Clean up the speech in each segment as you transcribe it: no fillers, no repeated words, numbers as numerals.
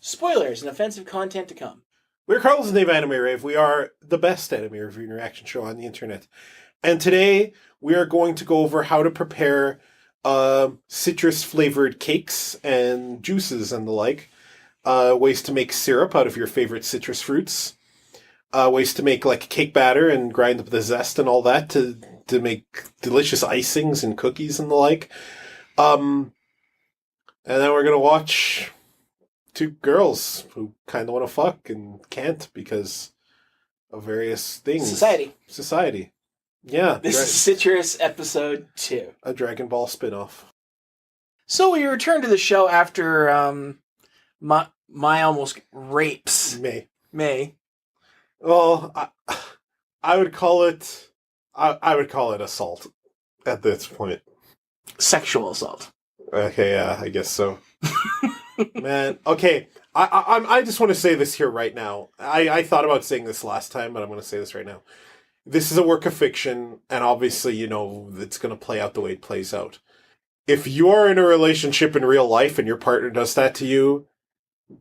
Spoilers and offensive content to come. We're Carlos and Dave Anime Rave. We are the best anime review and reaction show on the internet. And today we are going to go over how to prepare citrus-flavored cakes and juices and the like. Ways to make syrup out of your favorite citrus fruits. Ways to make like cake batter and grind up the zest and all that to make delicious icings and cookies and the like. And then we're going to watch two girls who kind of want to fuck and can't because of various things. Society. Yeah. This is Citrus episode 2. A Dragon Ball spinoff. So we return to the show after my almost rapes. May. Well, I would call it assault at this point. Sexual assault. Okay, yeah, I guess so. Man, okay. I just want to say this here right now. I thought about saying this last time, but I'm going to say this right now. This is a work of fiction, and obviously, you know, it's going to play out the way it plays out. If you are in a relationship in real life and your partner does that to you,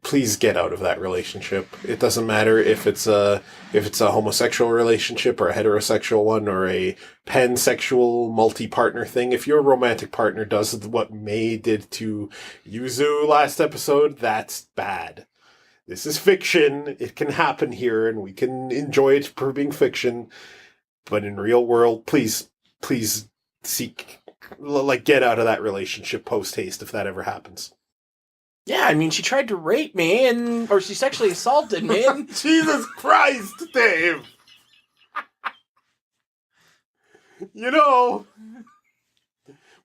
please get out of that relationship. It doesn't matter if it's a homosexual relationship or a heterosexual one or a pansexual multi-partner thing. If your romantic partner does what May did to Yuzu last episode, that's bad. This is fiction. It can happen here and we can enjoy it for being fiction. But in real world, please get out of that relationship post-haste if that ever happens. Yeah, I mean, she tried to rape me, or she sexually assaulted me. Jesus Christ, Dave! You know,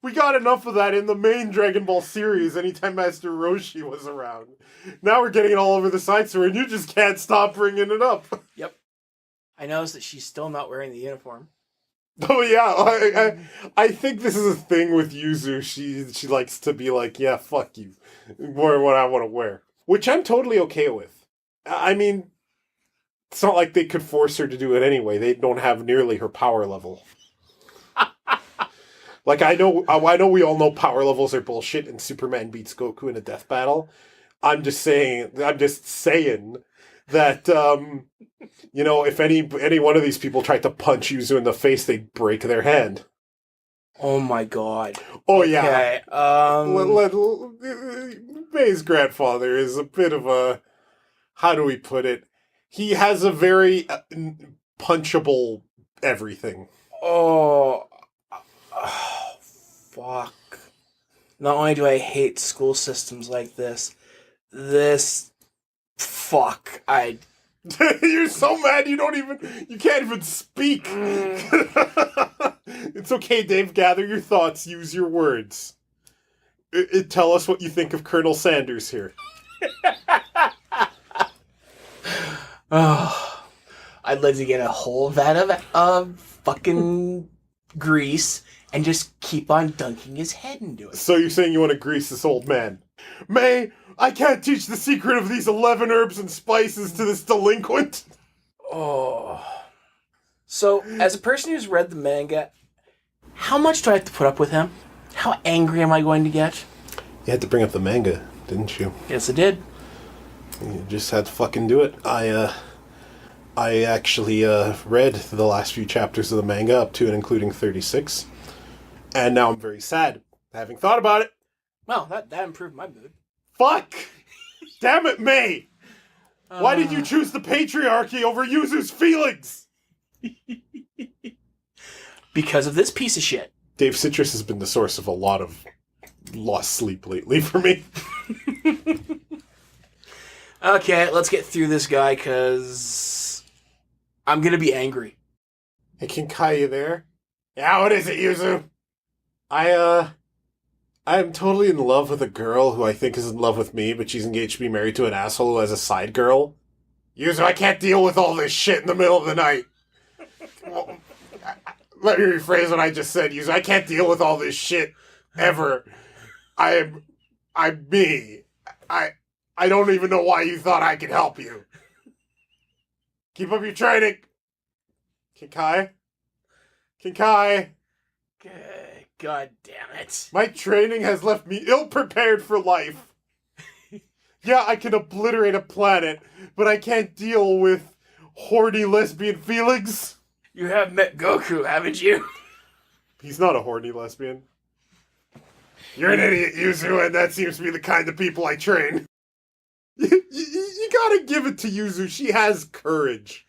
we got enough of that in the main Dragon Ball series anytime Master Roshi was around. Now we're getting it all over the side story, and you just can't stop bringing it up. Yep. I noticed that she's still not wearing the uniform. Oh yeah, I think this is a thing with Yuzu. She likes to be like, yeah, fuck you, wear what I want to wear, which I'm totally okay with. I mean, it's not like they could force her to do it anyway. They don't have nearly her power level. Like I know we all know power levels are bullshit, and Superman beats Goku in a death battle. I'm just saying that. You know, if any one of these people tried to punch Yuzu in the face, they'd break their hand. Oh my god. Oh okay, yeah. May's grandfather is a bit of a, how do we put it? He has a very punchable everything. Oh, fuck. Not only do I hate school systems like this, fuck, You're so mad you can't even speak. It's okay, Dave. Gather your thoughts. Use your words. Tell us what you think of Colonel Sanders here. Oh, I'd like to get a whole vat of fucking grease and just keep on dunking his head into it. So you're saying you want to grease this old man? May, I can't teach the secret of these 11 herbs and spices to this delinquent. Oh. So, as a person who's read the manga, how much do I have to put up with him? How angry am I going to get? You had to bring up the manga, didn't you? Yes, I did. You just had to fucking do it. I actually read the last few chapters of the manga up to and including 36. And now I'm very sad, having thought about it. Well, that improved my mood. Fuck! Damn it, May! Why did you choose the patriarchy over Yuzu's feelings? Because of this piece of shit. Dave, citrus has been the source of a lot of lost sleep lately for me. Okay, let's get through this guy, because I'm going to be angry. Hey, Kinkai, you there? Yeah, what is it, Yuzu? I'm totally in love with a girl who I think is in love with me, but she's engaged to be married to an asshole who has a side girl. Yuzu, I can't deal with all this shit in the middle of the night. Well, let me rephrase what I just said, Yuzu. I can't deal with all this shit ever. I'm me. I don't even know why you thought I could help you. Keep up your training. Kinkai? God damn it. My training has left me ill-prepared for life. Yeah, I can obliterate a planet, but I can't deal with horny lesbian feelings. You have met Goku, haven't you? He's not a horny lesbian. You're an idiot, Yuzu, and that seems to be the kind of people I train. You gotta give it to Yuzu. She has courage.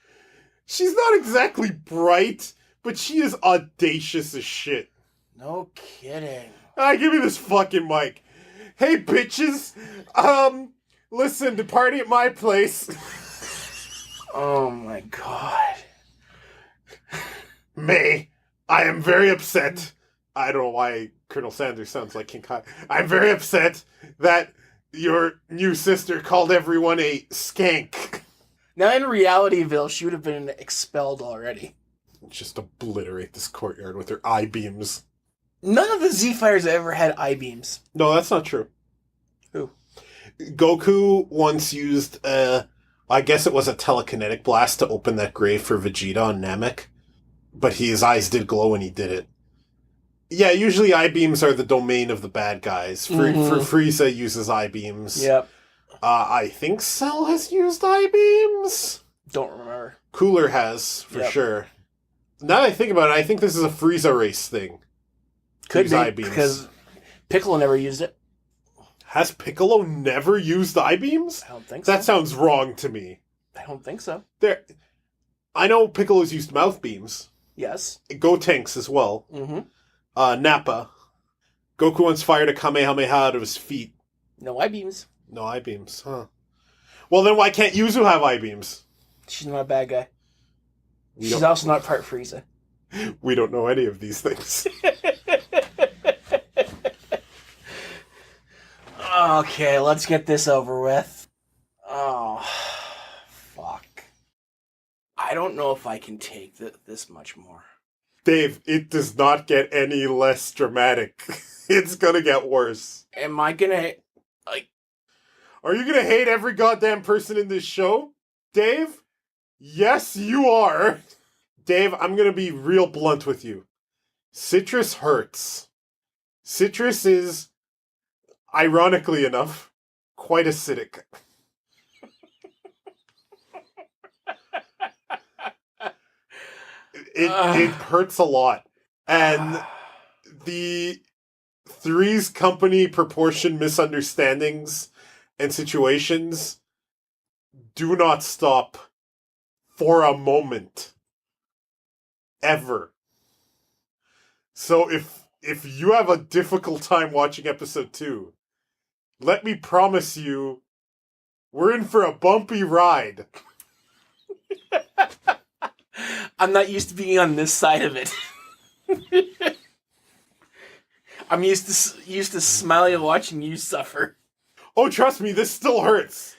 She's not exactly bright, but she is audacious as shit. No kidding. Give me this fucking mic. Hey, bitches. Listen, to party at my place. Oh my god. May, I am very upset. I don't know why Colonel Sanders sounds like King Kai. I'm very upset that your new sister called everyone a skank. Now, in Realityville, she would have been expelled already. Just obliterate this courtyard with her I-beams. None of the Z-Fighters ever had I-beams. No, that's not true. Who? Goku once used, I guess it was a telekinetic blast to open that grave for Vegeta on Namek. But his eyes did glow when he did it. Yeah, usually I-beams are the domain of the bad guys. For Frieza uses I-beams. Yep. I think Cell has used I-beams. Don't remember. Cooler has, for sure. Now that I think about it, I think this is a Frieza race thing. Could Use be, I-beams. because Piccolo never used it. Has Piccolo never used I-beams? I don't think so. That sounds wrong to me. I don't think so. I know Piccolo's used mouth beams. Yes. Gotenks as well. Mm-hmm. Nappa. Goku once fired a Kamehameha out of his feet. No I-beams. No I-beams, huh. Well, then why can't Yuzu have I-beams? She's not a bad guy. She's also not part Frieza. We don't know any of these things. Okay, let's get this over with. Oh, fuck. I don't know if I can take this much more. Dave, it does not get any less dramatic. It's gonna get worse. Am I gonna, Are you gonna hate every goddamn person in this show? Dave? Yes, you are. Dave, I'm gonna be real blunt with you. Citrus hurts. Citrus is, ironically enough, quite acidic. It hurts a lot. And the Three's Company proportion misunderstandings and situations do not stop for a moment. Ever. So if you have a difficult time watching episode 2, let me promise you, we're in for a bumpy ride. I'm not used to being on this side of it. I'm used to smiling and watching you suffer. Oh, trust me, this still hurts.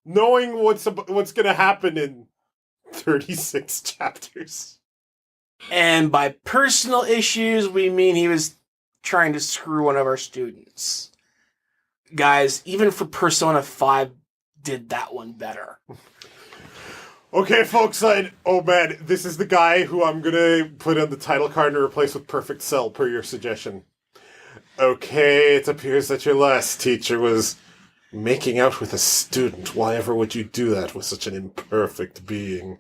Knowing what's going to happen in 36 chapters. And by personal issues, we mean he was trying to screw one of our students. Guys, even for Persona 5 did that one better. Okay, folks, this is the guy who I'm gonna put on the title card and replace with Perfect Cell, per your suggestion. Okay, it appears that your last teacher was making out with a student. Why ever would you do that with such an imperfect being?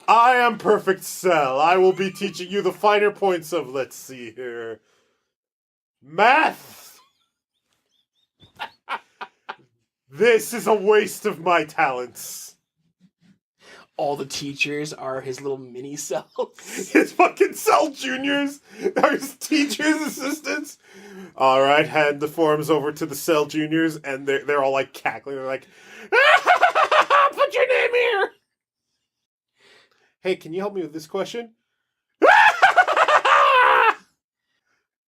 I am Perfect Cell. I will be teaching you the finer points of, let's see here, math! This is a waste of my talents. All the teachers are his little mini cells. His fucking Cell Juniors are his teachers' assistants. All right, hand the forms over to the Cell Juniors, and they're all like cackling. They're like, "Put your name here." Hey, can you help me with this question?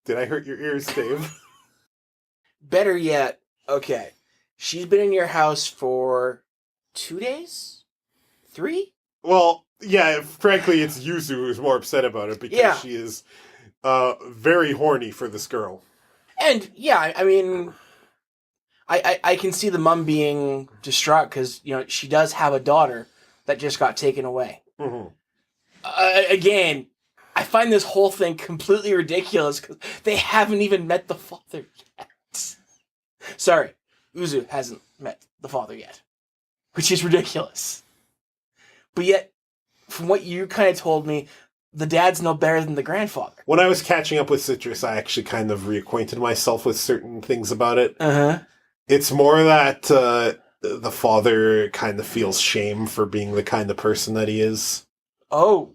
Did I hurt your ears, Dave? Better yet, okay. She's been in your house for 2 days? 3? Well, yeah, frankly, it's Yuzu who's more upset about it because she is very horny for this girl. And, yeah, I mean, I can see the mom being distraught because, she does have a daughter that just got taken away. Mm-hmm. Again, I find this whole thing completely ridiculous because they haven't even met the father yet. Sorry, Uzu hasn't met the father yet, which is ridiculous. But yet, from what you kind of told me, the dad's no better than the grandfather. When I was catching up with Citrus, I actually kind of reacquainted myself with certain things about it. Uh-huh. It's more that the father kind of feels shame for being the kind of person that he is. Oh.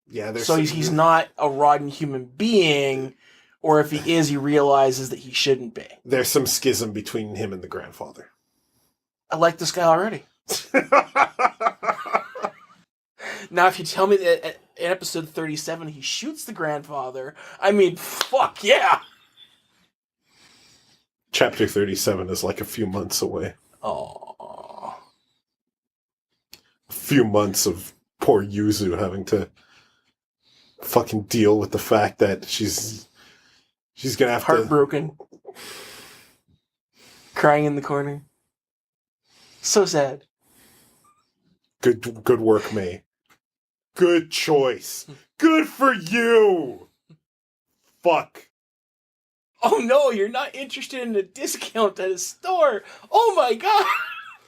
Yeah, so he's not a rotten human being, or if he is, he realizes that he shouldn't be. There's some schism between him and the grandfather. I like this guy already. Now, if you tell me that in episode 37 he shoots the grandfather, I mean, fuck yeah! Chapter 37 is like a few months away. Oh. A few months of poor Yuzu having to fucking deal with the fact that she's gonna have heartbroken. Crying in the corner. So sad. Good work, May. Good choice. Good for you. Fuck. Oh no, you're not interested in a discount at a store. Oh my god.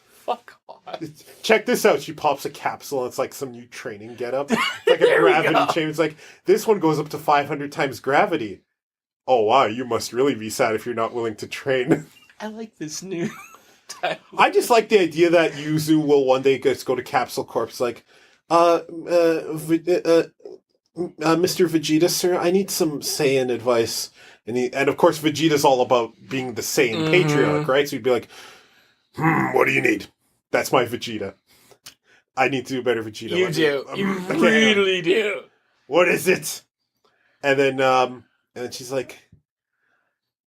Fuck off. Check this out. She pops a capsule and it's like some new training getup. It's like a gravity chamber. It's like, this one goes up to 500 times gravity. Oh wow, you must really be sad if you're not willing to train. I like this new title. I just like the idea that Yuzu will one day just go to Capsule Corp. Like, Mr. Vegeta, sir, I need some Saiyan advice. And of course, Vegeta's all about being the Saiyan patriarch, right? So he'd be like, what do you need? That's my Vegeta. I need to do better Vegeta. You do. You really do. What is it? And then she's like,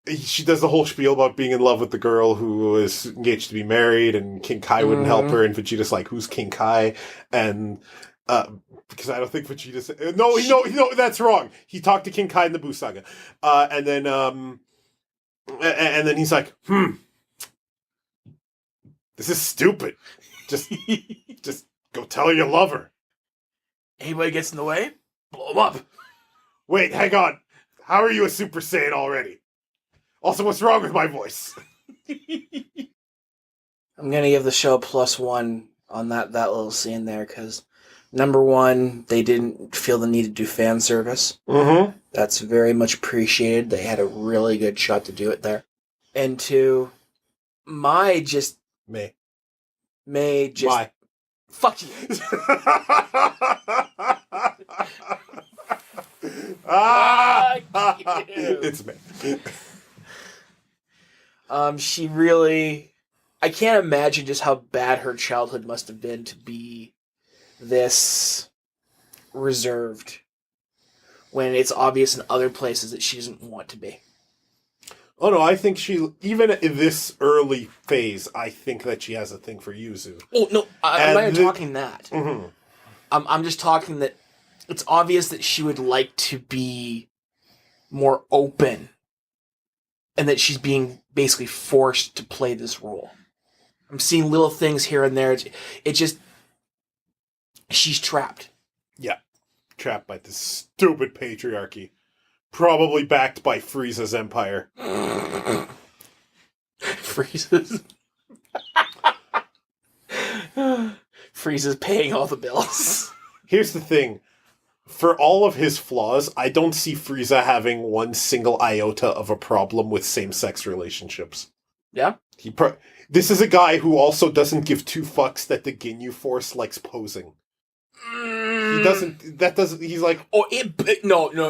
she does the whole spiel about being in love with the girl who is engaged to be married, and King Kai wouldn't help her, and Vegeta's like, who's King Kai? And because I don't think Vegeta's no, that's wrong. He talked to King Kai in the Buu Saga, and then he's like, this is stupid. Just go tell her you love her. Anybody gets in the way, blow him up. Wait, hang on. How are you a Super Saiyan already? Also, what's wrong with my voice? I'm gonna give the show a +1 on that little scene there, because number one, they didn't feel the need to do fan service. Mm-hmm. That's very much appreciated. They had a really good shot to do it there. And two, May just fuck you. It's me. She really... I can't imagine just how bad her childhood must have been to be this reserved when it's obvious in other places that she doesn't want to be. Oh no, I think she, even in this early phase, I think that she has a thing for Yuzu. Oh no, I'm not even talking that. Mm-hmm. I'm just talking that it's obvious that she would like to be more open, and that she's being basically forced to play this role. I'm seeing little things here and there. It just... She's trapped. Yeah. Trapped by this stupid patriarchy. Probably backed by Frieza's empire. Frieza's... Frieza's paying all the bills. Here's the thing. For all of his flaws, I don't see Frieza having one single iota of a problem with same-sex relationships. Yeah? This is a guy who also doesn't give two fucks that the Ginyu Force likes posing. He doesn't... He's like... Oh,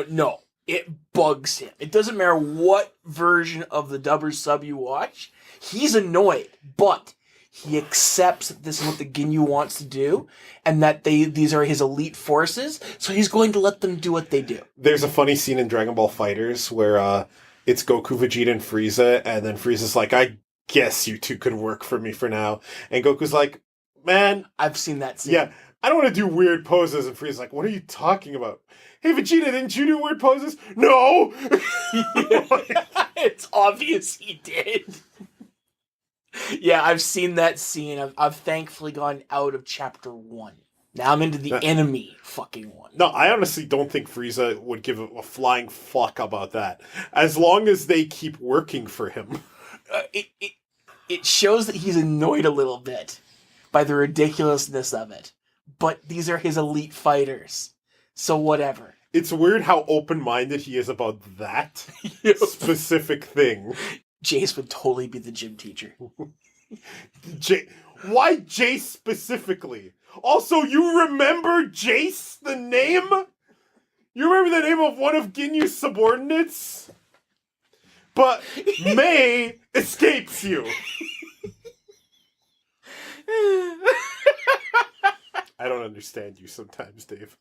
no. It bugs him. It doesn't matter what version of the dub or sub you watch. He's annoyed, but he accepts that this is what the Ginyu wants to do, and that these are his elite forces, so he's going to let them do what they do. There's a funny scene in Dragon Ball FighterZ where it's Goku, Vegeta, and Frieza, and then Frieza's like, I guess you two could work for me for now. And Goku's like, man... I've seen that scene. Yeah, I don't want to do weird poses. And Frieza's like, what are you talking about? Hey, Vegeta, didn't you do weird poses? No! It's obvious he did. Yeah, I've seen that scene. I've thankfully gone out of chapter 1. Now I'm into the enemy fucking one. No, I honestly don't think Frieza would give a flying fuck about that. As long as they keep working for him. it shows that he's annoyed a little bit by the ridiculousness of it. But these are his elite fighters. So whatever. It's weird how open-minded he is about that specific thing. Jace would totally be the gym teacher. Why Jace specifically? Also, you remember Jace, the name? You remember the name of one of Ginyu's subordinates? But May escapes you. I don't understand you sometimes, Dave.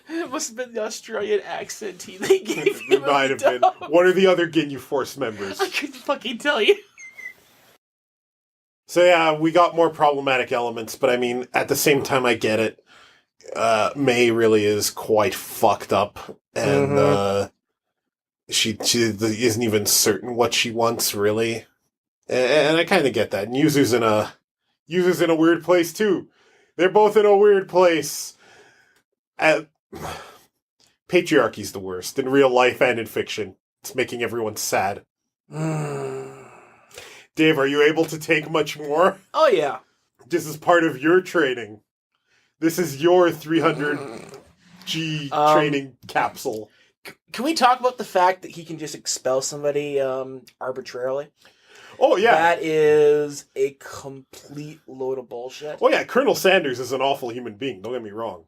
It must have been the Australian accent they gave him. It might have been. What are the other Ginyu Force members? I couldn't fucking tell you. So yeah, we got more problematic elements, but I mean, at the same time, I get it. May really is quite fucked up, and she isn't even certain what she wants, really. And I kind of get that. And Yuzu's in a weird place too. They're both in a weird place. Patriarchy's the worst in real life and in fiction. It's making everyone sad. Dave, are you able to take much more? Oh yeah. This is part of your training. This is your 300G training capsule. Can we talk about the fact that he can just expel somebody arbitrarily? Oh, yeah. That is a complete load of bullshit. Oh, yeah. Colonel Sanders is an awful human being. Don't get me wrong.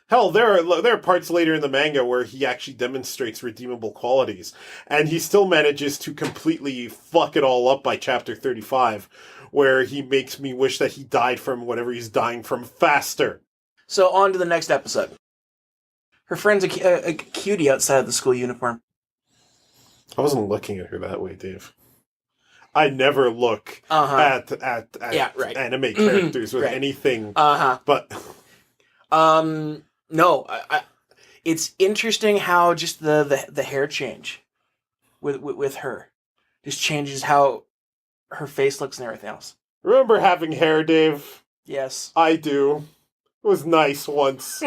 Hell, there are parts later in the manga where he actually demonstrates redeemable qualities. And he still manages to completely fuck it all up by chapter 35, where he makes me wish that he died from whatever he's dying from faster. So, on to the next episode. Her friend's a cutie outside of the school uniform. I wasn't looking at her that way, Dave. I never look at anime characters with anything. But no, it's interesting how just the hair change with her just changes how her face looks and everything else. Remember having hair, Dave? Yes, I do. It was nice once.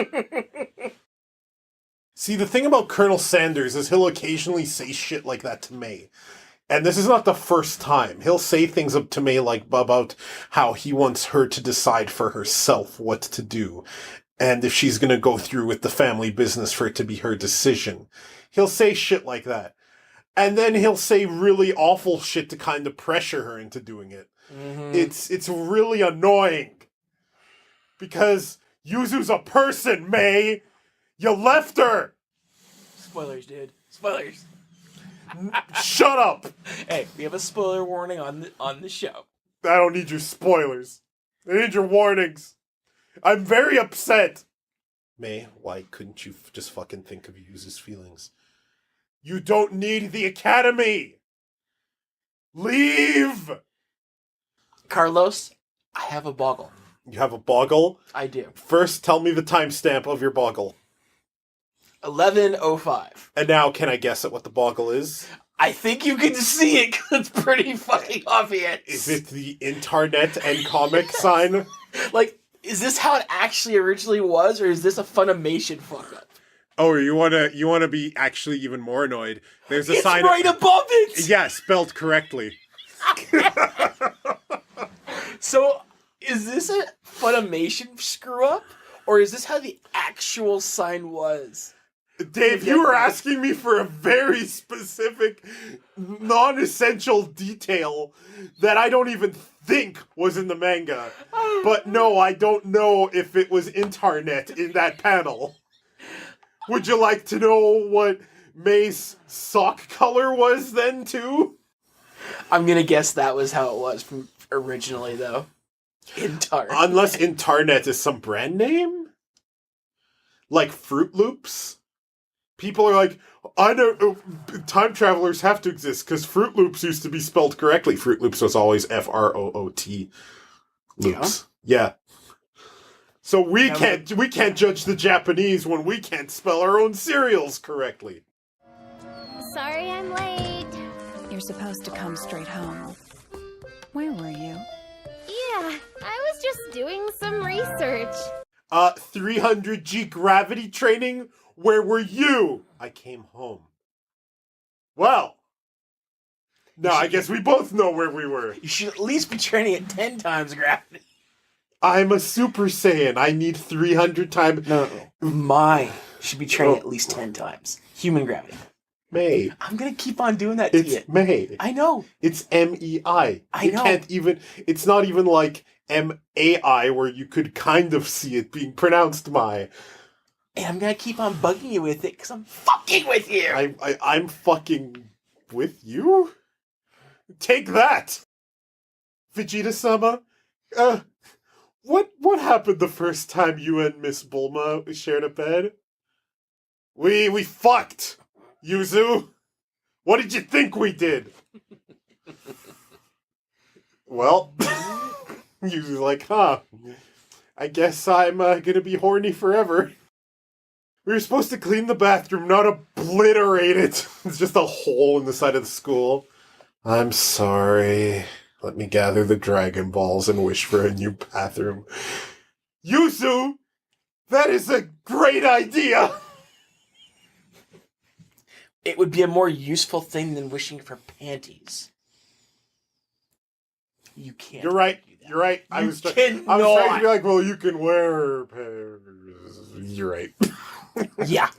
See, the thing about Colonel Sanders is he'll occasionally say shit like that to May. And this is not the first time. He'll say things up to May like about how he wants her to decide for herself what to do. And if she's going to go through with the family business for it to be her decision. He'll say shit like that. And then he'll say really awful shit to kind of pressure her into doing it. Mm-hmm. It's really annoying. Because Yuzu's a person, May! You left her! Spoilers, dude. Spoilers. Shut up! Hey, we have a spoiler warning on the show. I don't need your spoilers. I need your warnings. I'm very upset. May, why couldn't you just fucking think of Yuzu's feelings? You don't need the academy! Leave! Carlos, I have a boggle. You have a boggle? I do. First, tell me the timestamp of your boggle. 11:05. And now, can I guess at what the boggle is? I think you can see it because it's pretty fucking obvious. Is it the internet and comic sign? Like, is this how it actually originally was, or is this a Funimation fuck up? Oh, you wanna be actually even more annoyed? There's a sign right above it. Yeah, spelled correctly. So, is this a Funimation screw up, or is this how the actual sign was? Dave, you were asking me for a very specific, non-essential detail that I don't even think was in the manga. But no, I don't know if it was internet in that panel. Would you like to know what May's sock color was then, too? I'm gonna guess that was how it was from originally, though. Internet. Unless internet is some brand name? Like Fruit Loops? People are like, I know time travelers have to exist because Fruit Loops used to be spelled correctly. Fruit Loops was always F-R-O-O-T loops. Yeah. So we can't judge the Japanese when we can't spell our own cereals correctly. Sorry I'm late. You're supposed to come straight home. Where were you? Yeah, I was just doing some research. 300G gravity training? Where were you? I came home. Well, Now, I guess we both know where we were. You should at least be training at 10 times gravity. I'm a Super Saiyan. I need 300 times. No. Mine should be training at least 10 times. Human gravity. May. I'm going to keep on doing that to you. It's May. I know. It's MEI. I know. It's not even like MAI where you could kind of see it being pronounced my. And I'm going to keep on bugging you with it because I'm fucking with you. I'm fucking with you? Take that! Vegeta-sama, what happened the first time you and Miss Bulma shared a bed? We fucked, Yuzu. What did you think we did? Well, Yuzu's like, I guess I'm gonna be horny forever. We were supposed to clean the bathroom, not obliterate it. It's just a hole in the side of the school. I'm sorry. Let me gather the Dragon Balls and wish for a new bathroom. Yuzu, that is a great idea! It would be a more useful thing than wishing for panties. You can't. You're right. You're right. I was trying to be like, well, you can wear. You're right. Yeah.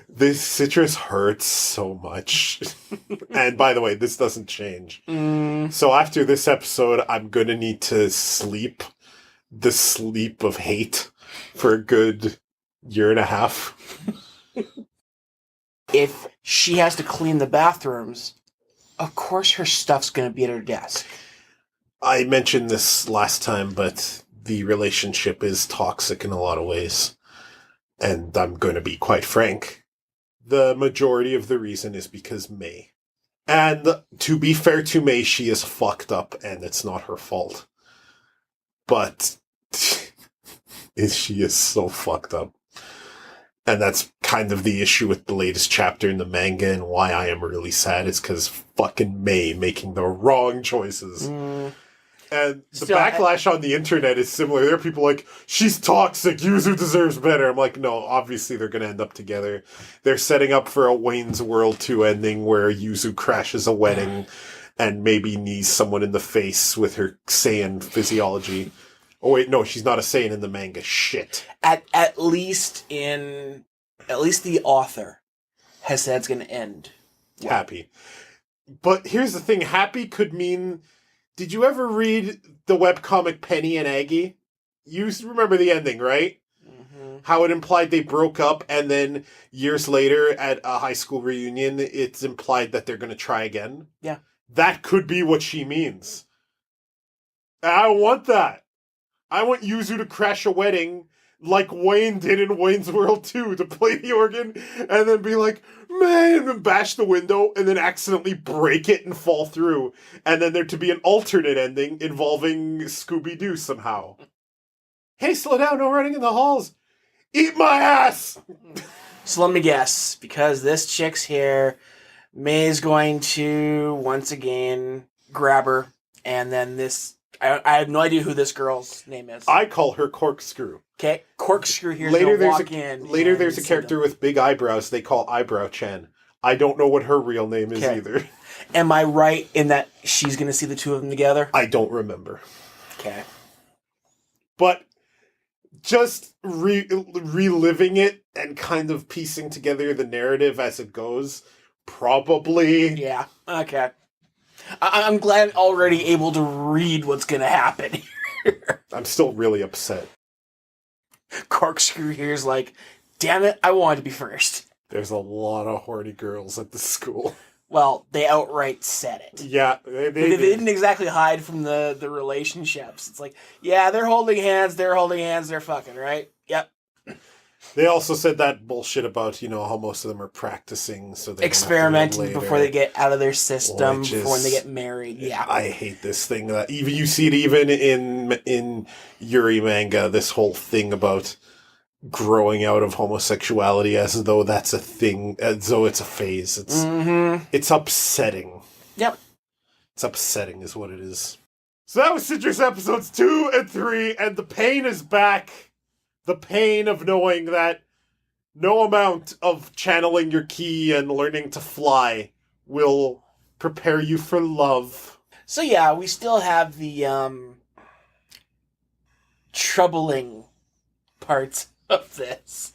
This citrus hurts so much. And by the way, this doesn't change. So after this episode, I'm going to need to sleep the sleep of hate for a good year and a half. If she has to clean the bathrooms, of course her stuff's going to be at her desk. I mentioned this last time, but the relationship is toxic in a lot of ways. And I'm going to be quite frank. The majority of the reason is because May. And to be fair to May, she is fucked up and it's not her fault. But she is so fucked up. And that's kind of the issue with the latest chapter in the manga and why I am really sad is because fucking May making the wrong choices. And the backlash on the internet is similar. There are people like, she's toxic, Yuzu deserves better. I'm like, no, obviously they're going to end up together. They're setting up for a Wayne's World 2 ending where Yuzu crashes a wedding and maybe knees someone in the face with her Saiyan physiology. Oh wait, no, she's not a Saiyan in the manga. Shit. At least the author has said it's going to end. Happy. But here's the thing. Happy could mean... Did you ever read the webcomic Penny and Aggie? You remember the ending, right? Mm-hmm. How it implied they broke up, and then years later at a high school reunion, it's implied that they're going to try again? Yeah. That could be what she means. I want that. I want Yuzu to crash a wedding like Wayne did in Wayne's World 2 to play the organ and then be like, man, and bash the window and then accidentally break it and fall through. And then there to be an alternate ending involving Scooby-Doo somehow. Hey, slow down, no running in the halls. Eat my ass! So let me guess, because this chick's here, May's going to, once again, grab her, and then this... I have no idea who this girl's name is. I call her Corkscrew. Okay, Corkscrew here's gonna walk in. Later there's a character with big eyebrows they call Eyebrow Chan. I don't know what her real name is either. Am I right in that she's going to see the two of them together? I don't remember. Okay. But just reliving it and kind of piecing together the narrative as it goes, probably... Yeah, okay. I'm glad I'm already able to read what's going to happen here. I'm still really upset. Corkscrew here's like, damn it, I wanted to be first. There's a lot of horny girls at the school. Well, they outright said it. Yeah. They didn't exactly hide from the relationships. It's like, yeah, they're holding hands, they're fucking, right? Yep. They also said that bullshit about, how most of them are practicing so they experimenting before they get out of their system, before when they get married. Yeah. I hate this thing. That even you see it even in Yuri manga, this whole thing about growing out of homosexuality as though that's a thing, as though it's a phase. It's upsetting. Yep. It's upsetting is what it is. So that was Citrus episodes 2 and 3, and the pain is back. The pain of knowing that no amount of channeling your ki and learning to fly will Prepare you for love. So yeah, we still have the troubling parts of this.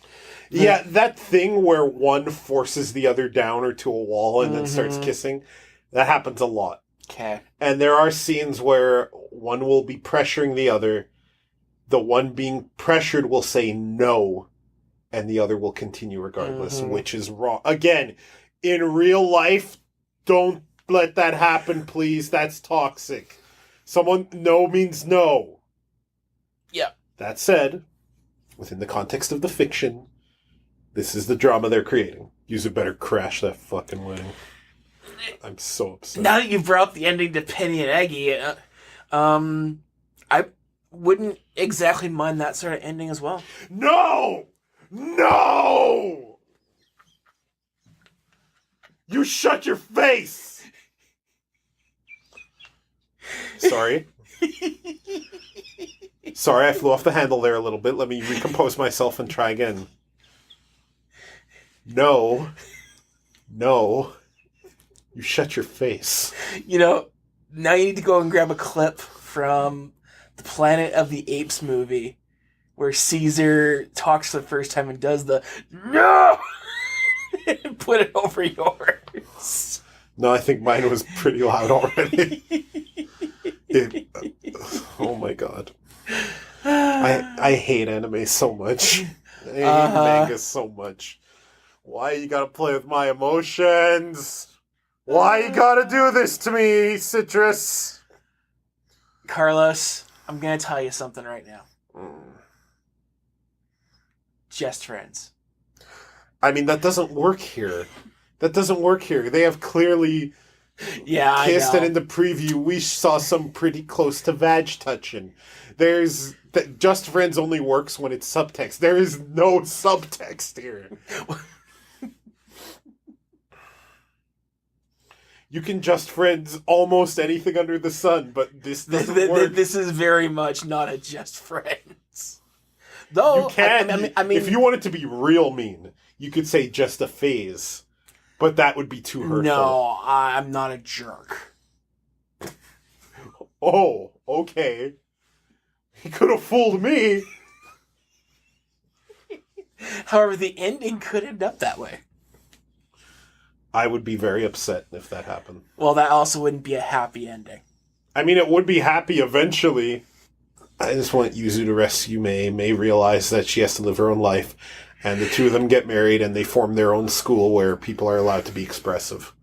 Yeah, that thing where one forces the other down or to a wall and then starts kissing, that happens a lot. Okay. And there are scenes where one will be pressuring the other. The one being pressured will say no, and the other will continue regardless, which is wrong. Again, in real life, don't let that happen, please. That's toxic. No means no. Yeah. That said, within the context of the fiction, this is the drama they're creating. You better crash that fucking wedding. I'm so upset. Now that you've brought up the ending to Penny and Eggy, I wouldn't exactly mind that sort of ending as well. No! No! You shut your face! Sorry. Sorry, I flew off the handle there a little bit. Let me recompose myself and try again. No. You shut your face. You know, now you need to go and grab a clip from the Planet of the Apes movie where Caesar talks for the first time and does the no and put it over yours. No, I think mine was pretty loud already. Oh my god. I hate anime so much. I hate manga so much. Why you gotta play with my emotions? Why you gotta do this to me, Citrus? Carlos, I'm gonna tell you something right now. Just friends. I mean, that doesn't work here. They have clearly kissed, and in the preview, we saw some pretty close to vag touching. Just friends only works when it's subtext. There is no subtext here. You can just friends almost anything under the sun, but this doesn't work. This is very much not a just friends. Though, you can. I mean, if you want it to be real mean, you could say just a phase, but that would be too hurtful. No, I'm not a jerk. Oh, okay. He could have fooled me. However, the ending could end up that way. I would be very upset if that happened. Well, that also wouldn't be a happy ending. I mean, it would be happy eventually. I just want Yuzu to rescue Mei. Mei realize that she has to live her own life, and the two of them get married, and they form their own school where people are allowed to be expressive.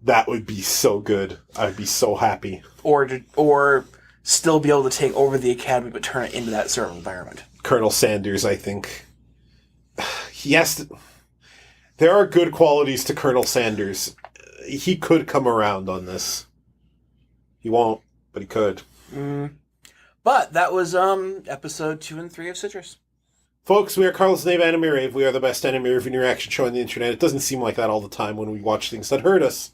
That would be so good. I'd be so happy. Or still be able to take over the academy, but turn it into that sort of environment. Colonel Sanders, I think. There are good qualities to Colonel Sanders. He could come around on this. He won't, but he could. But that was episode 2 and 3 of Citrus. Folks, we are Carlos and Dave Anime Rave. We are the best anime review reaction show on the internet. It doesn't seem like that all the time when we watch things that hurt us.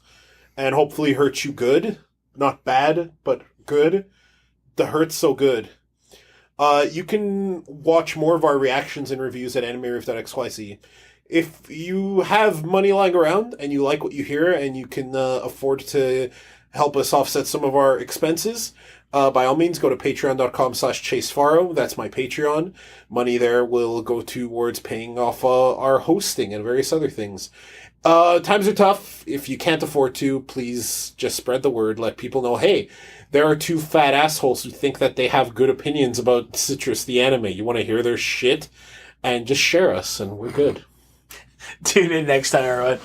And hopefully hurt you good. Not bad, but good. The hurt's so good. You can watch more of our reactions and reviews at animerave.xyz. If you have money lying around and you like what you hear and you can afford to help us offset some of our expenses, by all means, go to patreon.com/ChaseFaro. That's my Patreon. Money there will go towards paying off our hosting and various other things. Times are tough. If you can't afford to, please just spread the word. Let people know, hey, there are two fat assholes who think that they have good opinions about Citrus the anime. You want to hear their shit? And just share us, and we're good. Tune in next time, everyone.